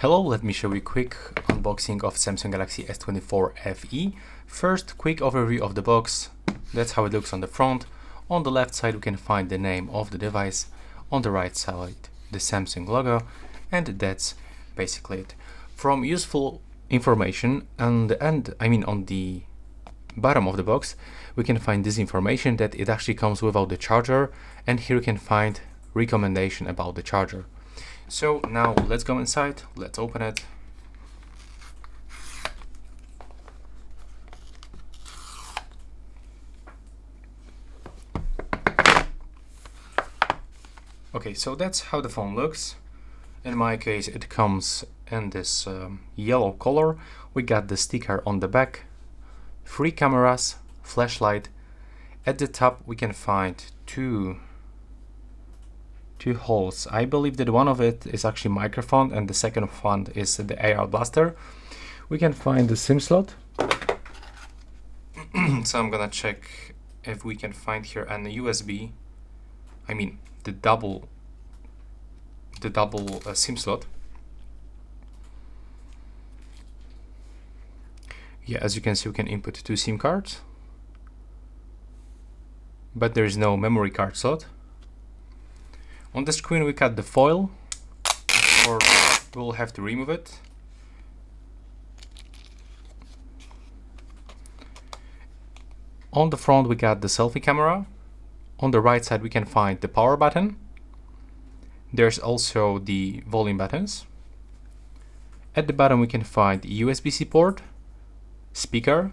Hello, let me show you a quick unboxing of Samsung Galaxy S24 FE. First, quick overview of the box. That's how it looks on the front. On the left side we can find the name of the device. On the right side the Samsung logo, and that's basically it. From useful information on the bottom of the box we can find this information that it actually comes without the charger, and here you can find recommendation about the charger. So now let's go inside, let's open it. Okay, so that's how the phone looks. In my case it comes in this yellow color. We got the sticker on the back, 3 cameras, flashlight. At the top we can find two holes. I believe that one of it is actually microphone and the second one is the AR blaster. We can find the SIM slot. So I'm gonna check if we can find here an USB, the double SIM slot. Yeah, as you can see we can input 2 SIM cards, but there is no memory card slot. On the screen we got the foil, or we'll have to remove it. On the front we got the selfie camera. On the right side we can find the power button. There's also the volume buttons. At the bottom we can find USB-C port, speaker,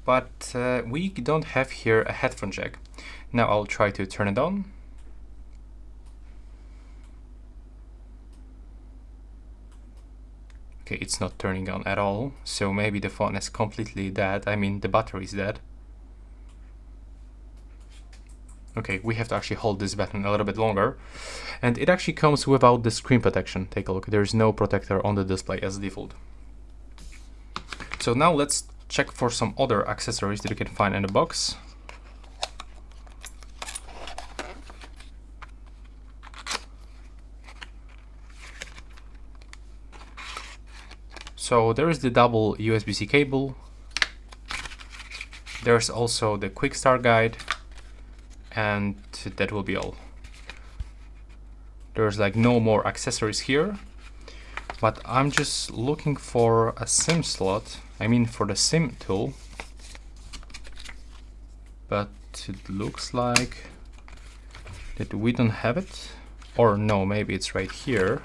but we don't have here a headphone jack. Now I'll try to turn it on. Okay, it's not turning on at all, so maybe the phone is completely dead. The battery is dead. Okay, we have to actually hold this button a little bit longer. And it actually comes without the screen protection. Take a look, there is no protector on the display as default. So now let's check for some other accessories that you can find in the box. So there is the double USB-C cable. There's also the quick start guide, and that will be all. There's like no more accessories here, but I'm just looking for a SIM slot, for the SIM tool, but it looks like that we don't have it, or no, maybe it's right here.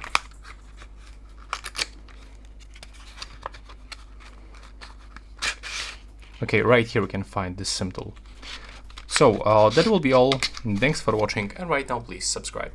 Okay, right here we can find this SIM tool. So that will be all. Thanks for watching, and right now please subscribe.